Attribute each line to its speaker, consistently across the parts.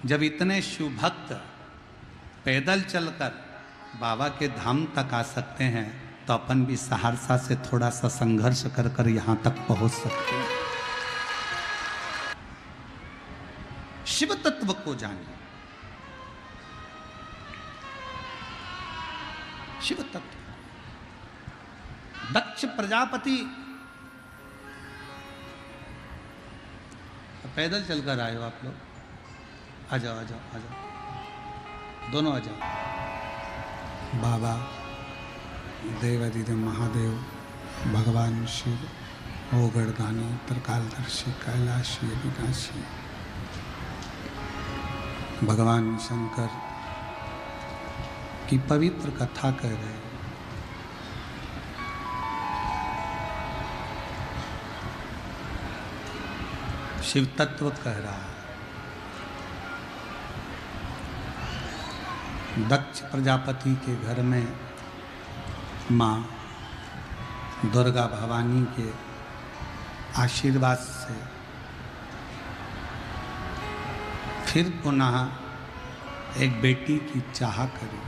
Speaker 1: जब इतने शिव भक्त पैदल चलकर बाबा के धाम तक आ सकते हैं तो अपन भी सहरसा से थोड़ा सा संघर्ष कर कर यहाँ तक पहुँच सकते हैं। शिव तत्व को जानिए, शिव तत्व। दक्ष प्रजापति पैदल चलकर आए हो आप लोग, आ जाओ आ जाओ आ जाओ, दोनों आ जाओ। बाबा देवादिदेव महादेव, भगवान शिव, ओगड़दानी, त्रिकालदर्शी, कैलाशी, अविनाशी, भगवान शंकर की पवित्र कथा कह रहे हैं। शिव तत्व कह रहा है। दक्ष प्रजापति के घर में माँ दुर्गा भवानी के आशीर्वाद से फिर पुनः एक बेटी की चाह करी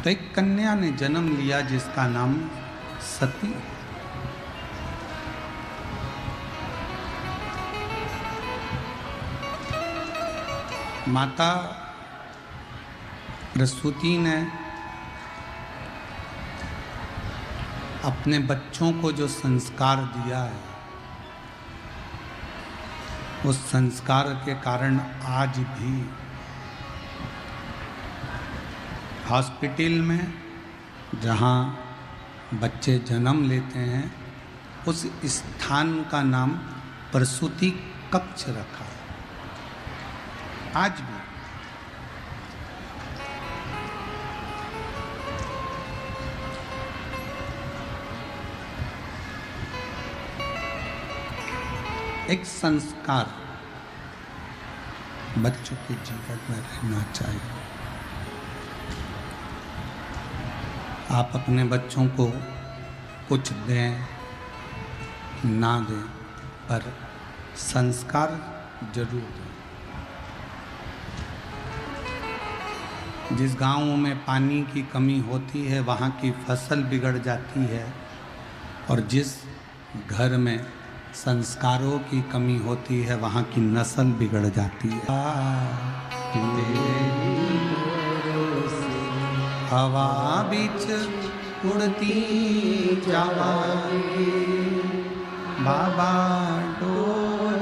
Speaker 1: तो एक कन्या ने जन्म लिया जिसका नाम सती है। माता प्रसूति ने अपने बच्चों को जो संस्कार दिया है उस संस्कार के कारण आज भी हॉस्पिटल में जहाँ बच्चे जन्म लेते हैं उस स्थान का नाम प्रसूति कक्ष रखा है। आज भी एक संस्कार बच्चों के जीवन में रहना चाहिए। आप अपने बच्चों को कुछ दें ना दें पर संस्कार जरूर दें। जिस गांव में पानी की कमी होती है वहाँ की फसल बिगड़ जाती है और जिस घर में संस्कारों की कमी होती है वहाँ की नस्ल बिगड़ जाती है। हवा बीच उड़ती जावांगी बाबा डोर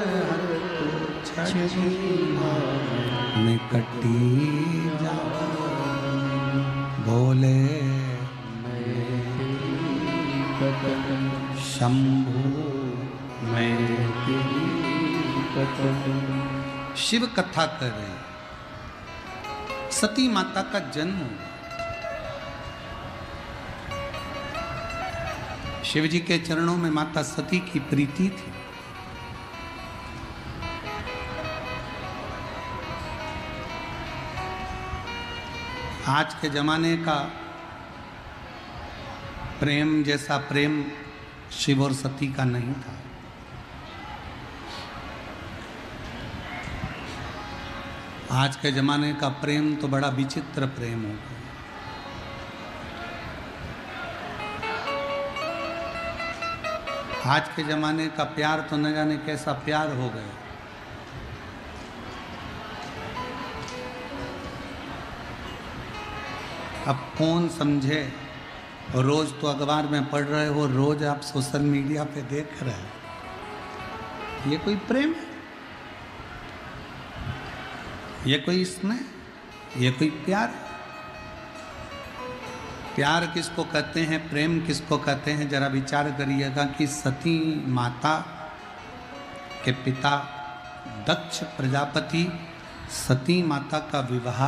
Speaker 1: में कटी जावा बोले शंभू मैं शिव कथा कर रहे हैं। सती माता का जन्म हुआ। शिव जी के चरणों में माता सती की प्रीति थी। आज के जमाने का प्रेम जैसा प्रेम शिव और सती का नहीं था। आज के जमाने का प्रेम तो बड़ा विचित्र प्रेम हो गया। आज के जमाने का प्यार तो न जाने कैसा प्यार हो गया। अब कौन समझे, रोज तो अखबार में पढ़ रहे हो, रोज आप सोशल मीडिया पे देख रहे हैं। ये कोई प्रेम है? ये कोई स्नेह? ये कोई प्यार? प्यार किसको कहते हैं, प्रेम किसको कहते हैं? जरा विचार करिएगा कि सती माता के पिता दक्ष प्रजापति सती माता का विवाह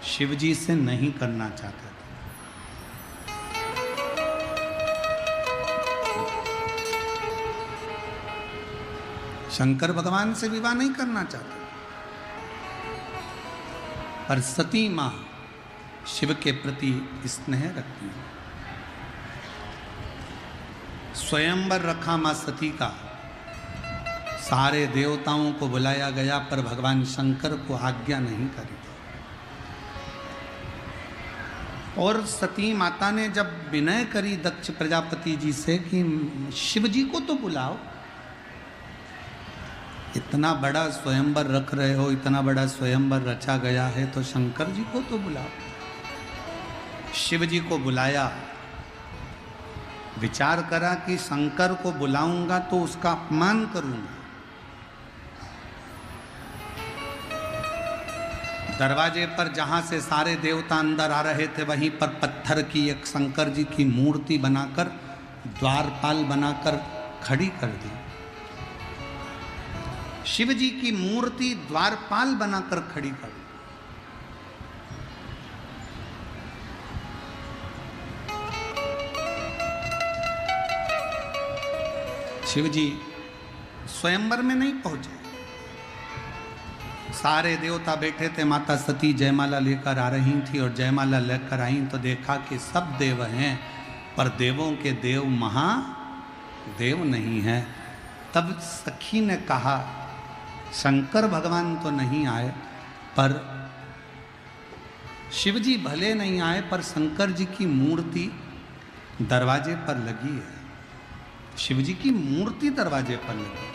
Speaker 1: शिवजी से नहीं करना चाहते थे। शंकर भगवान से विवाह नहीं करना चाहते, पर सती मां शिव के प्रति स्नेह रखती है। स्वयंवर रखा मां सती का। सारे देवताओं को बुलाया गया पर भगवान शंकर को आज्ञा नहीं करी। और सती माता ने जब विनय करी दक्ष प्रजापति जी से कि शिव जी को तो बुलाओ, इतना बड़ा स्वयंवर रख रहे हो, इतना बड़ा स्वयंवर रचा गया है तो शंकर जी को तो बुलाओ। शिव जी को बुलाया, विचार करा कि शंकर को बुलाऊंगा तो उसका अपमान करूंगा। दरवाजे पर जहां से सारे देवता अंदर आ रहे थे वहीं पर पत्थर की एक शंकर जी की मूर्ति बनाकर द्वारपाल बनाकर खड़ी कर दी। शिव जी की मूर्ति द्वारपाल बनाकर खड़ी कर दी। शिव जी स्वयंवर में नहीं पहुंचे, सारे देवता बैठे थे। माता सती जयमाला लेकर आ रही थी और जयमाला लेकर आई तो देखा कि सब देव हैं पर देवों के देव महादेव नहीं है। तब सखी ने कहा शंकर भगवान तो नहीं आए पर शिव जी भले नहीं आए पर शंकर जी की मूर्ति दरवाजे पर लगी है। शिव जी की मूर्ति दरवाजे पर लगी।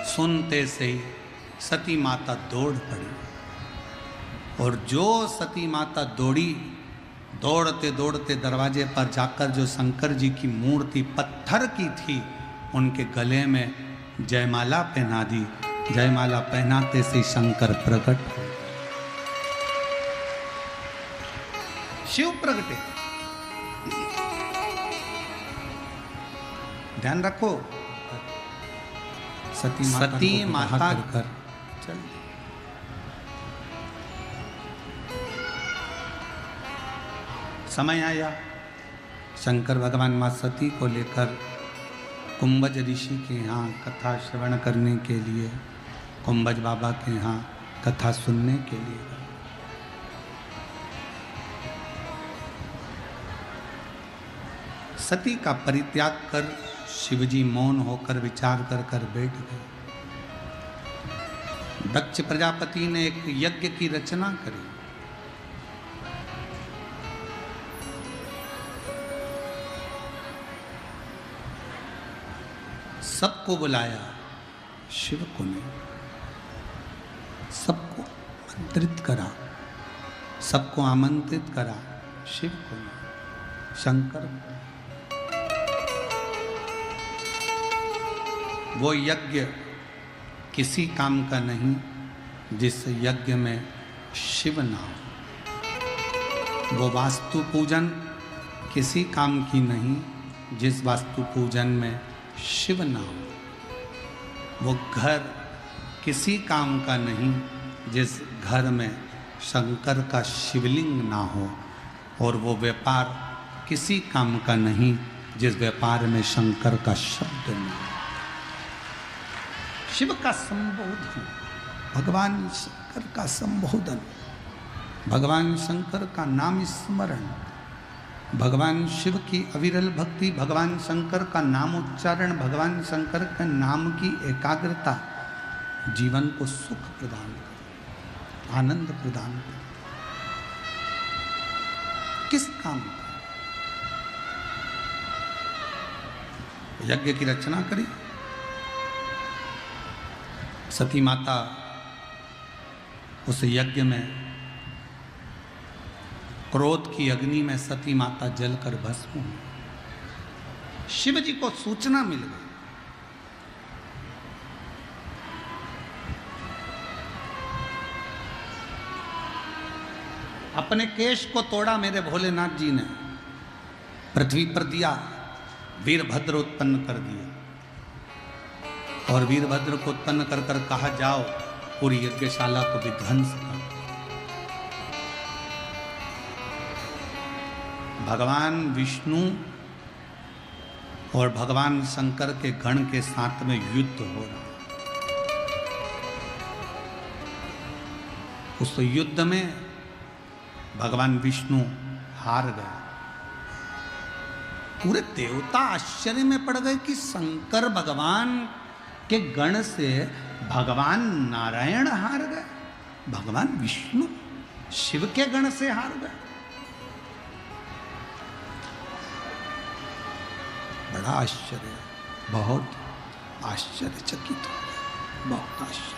Speaker 1: सुनते से ही सती माता दौड़ पड़ी और जो सती माता दौड़ी, दौड़ते दौड़ते दरवाजे पर जाकर जो शंकर जी की मूर्ति पत्थर की थी उनके गले में जयमाला पहना दी। जयमाला पहनाते से शंकर प्रकट हुए, शिव प्रगटे। ध्यान रखो, सती माता कर चल। समय आया शंकर भगवान मां सती को लेकर कुंभज ऋषि के यहाँ कथा श्रवण करने के लिए, कुंभज बाबा के यहाँ कथा सुनने के लिए। सती का परित्याग कर शिवजी मौन होकर विचार कर कर बैठ गए। दक्ष प्रजापति ने एक यज्ञ की रचना करी। सबको बुलाया, शिव को नहीं। सबको आमंत्रित करा, सबको आमंत्रित करा, शिव को नहीं, शंकर को। वो यज्ञ किसी काम का नहीं जिस यज्ञ में शिव ना हो। वो वास्तु पूजन किसी काम की नहीं जिस वास्तु पूजन में शिव ना हो। वो घर किसी काम का नहीं जिस घर में शंकर का शिवलिंग ना हो। और वो व्यापार किसी काम का नहीं जिस व्यापार में शंकर का शब्द ना हो। शिव का संबोधन, भगवान शंकर का संबोधन, भगवान शंकर का नाम स्मरण, भगवान शिव की अविरल भक्ति, भगवान शंकर का नाम उच्चारण, भगवान शंकर के नाम की एकाग्रता जीवन को सुख प्रदान करे, आनंद प्रदान करे। किस काम का यज्ञ की रचना करी। सती माता उस यज्ञ में क्रोध की अग्नि में सती माता जलकर भस्म हुई। शिव जी को सूचना मिल गई। अपने केश को तोड़ा मेरे भोलेनाथ जी ने, पृथ्वी पर दिया, वीरभद्र उत्पन्न कर दिया और वीरभद्र को उत्पन्न कर कर कहा जाओ पूरी यज्ञशाला को विध्वंस कर। भगवान विष्णु और भगवान शंकर के गण के साथ में युद्ध हो रहा। उस युद्ध में भगवान विष्णु हार गए। पूरे देवता आश्चर्य में पड़ गए कि शंकर भगवान के गण से भगवान नारायण हार गए, भगवान विष्णु शिव के गण से हार गए। बड़ा आश्चर्य, बहुत आश्चर्यचकित हो गया, बहुत आश्चर्य।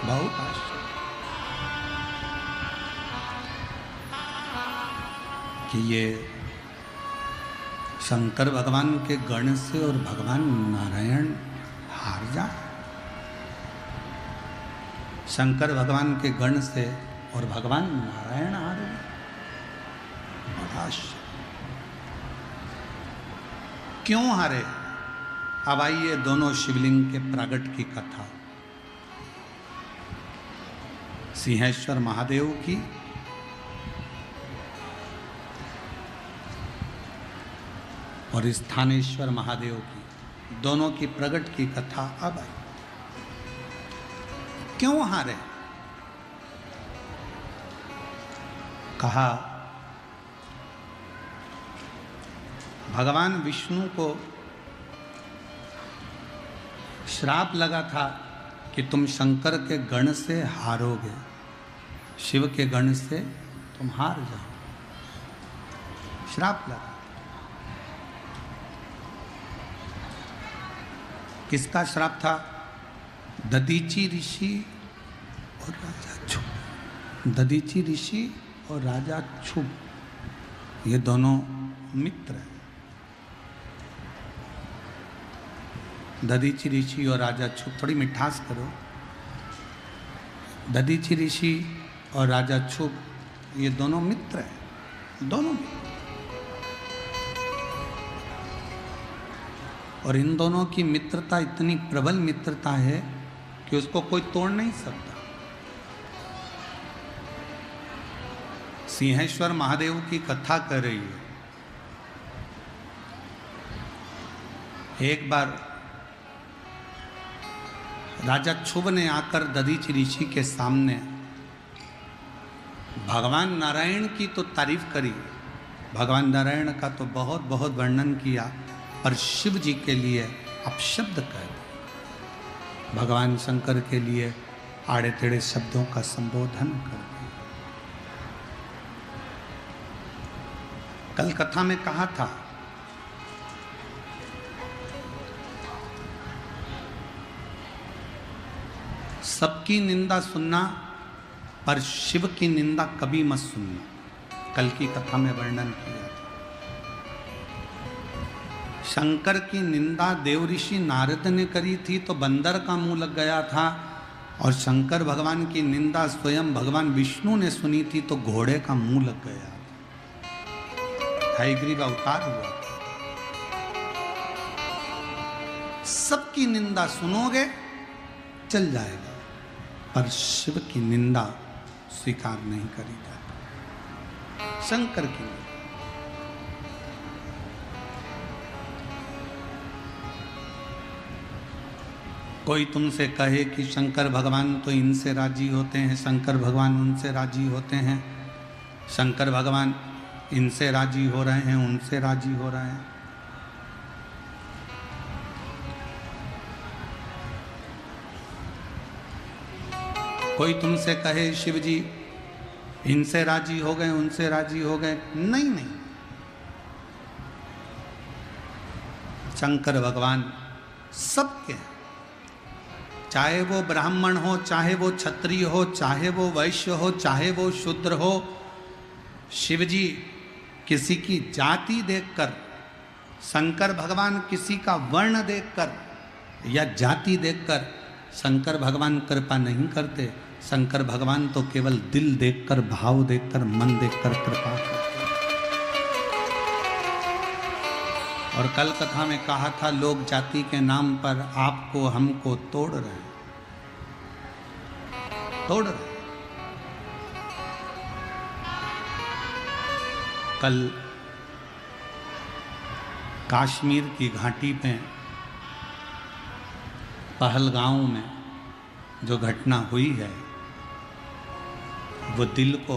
Speaker 1: बहुत आश्चर्य कि ये शंकर भगवान के गण से और भगवान नारायण हार जाए। शंकर भगवान के गण से और भगवान नारायण हार गए, बड़ा आश्चर्य। क्यों हारे? अब आइए दोनों शिवलिंग के प्रागट की कथा। सिंहेश्वर महादेव की और स्थानेश्वर महादेव की, दोनों की प्रगट की कथा अब आई। क्यों हारे? कहा भगवान विष्णु को श्राप लगा था कि तुम शंकर के गण से हारोगे, शिव के गण से तुम हार जाओ, श्राप लगा। किसका श्राप था? दधीची ऋषि और राजा क्षुप। दधीची ऋषि और राजा क्षुप, ये दोनों मित्र हैं। दधीची ऋषि और राजा क्षुप, थोड़ी मिठास करो। दधीची ऋषि और राजा क्षुप ये दोनों मित्र हैं, दोनों मित्र। और इन दोनों की मित्रता इतनी प्रबल मित्रता है कि उसको कोई तोड़ नहीं सकता। सिंहेश्वर महादेव की कथा कर रही है। एक बार राजा क्षुभ ने आकर दधीची ऋषि के सामने भगवान नारायण की तो तारीफ करी, भगवान नारायण का तो बहुत बहुत वर्णन किया, पर शिव जी के लिए अपशब्द कह दिया, भगवान शंकर के लिए आड़े टेढ़े शब्दों का संबोधन कर दिया। कल कथा में कहा था सबकी निंदा सुनना पर शिव की निंदा कभी मत सुनना, कल की कथा में वर्णन किया था। शंकर की निंदा देवऋषि नारद ने करी थी तो बंदर का मुंह लग गया था, और शंकर भगवान की निंदा स्वयं भगवान विष्णु ने सुनी थी तो घोड़े का मुंह लग गया। हयग्रीव अवतार हुआ। सबकी निंदा सुनोगे चल जाएगा, पर शिव की निंदा स्वीकार नहीं करी जाती। शंकर की निंदा। कोई तुमसे कहे कि शंकर भगवान तो इनसे राजी होते हैं, शंकर भगवान उनसे राजी होते हैं, शंकर भगवान इनसे राजी हो रहे हैं, उनसे राजी हो रहे हैं। कोई तुमसे कहे शिव जी इनसे राजी हो गए, उनसे राजी हो गए, नहीं नहीं, शंकर भगवान सबके हैं। चाहे वो ब्राह्मण हो, चाहे वो क्षत्रिय हो, चाहे वो वैश्य हो, चाहे वो शूद्र हो, शिव जी किसी की जाति देखकर, शंकर भगवान किसी का वर्ण देखकर या जाति देखकर शंकर भगवान कृपा नहीं करते। शंकर भगवान तो केवल दिल देखकर, भाव देखकर, मन देखकर कृपा करते। और कल कथा में कहा था लोग जाति के नाम पर आपको हमको तोड़ रहे हैं, तोड़ रहे। कल कश्मीर की घाटी पे पहलगांव में जो घटना हुई है वो दिल को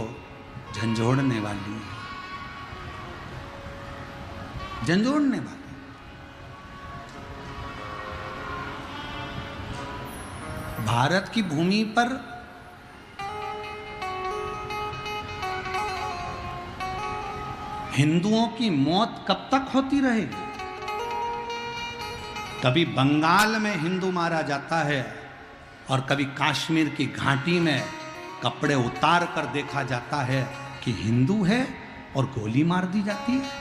Speaker 1: झंझोड़ने वाली है। झंझोड़ने वाले। भारत की भूमि पर हिंदुओं की मौत कब तक होती रहेगी? कभी बंगाल में हिंदू मारा जाता है और कभी कश्मीर की घाटी में कपड़े उतार कर देखा जाता है कि हिंदू है और गोली मार दी जाती है।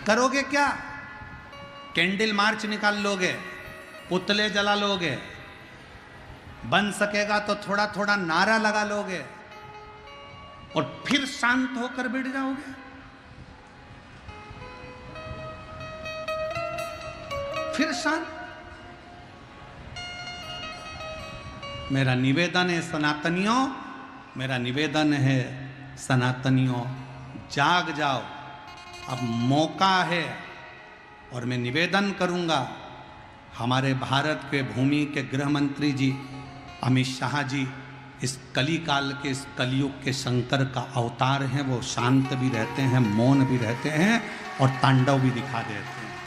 Speaker 1: करोगे क्या? कैंडल मार्च निकाल लोगे, पुतले जला लोगे, बन सकेगा तो थोड़ा थोड़ा नारा लगा लोगे और फिर शांत होकर बैठ जाओगे। फिर शांत। मेरा निवेदन है सनातनियों, मेरा निवेदन है सनातनियों, जाग जाओ, अब मौका है। और मैं निवेदन करूंगा हमारे भारत के भूमि के गृह मंत्री जी अमित शाह जी, इस कली काल के, इस कलयुग के शंकर का अवतार हैं। वो शांत भी रहते हैं, मौन भी रहते हैं और तांडव भी दिखा देते हैं।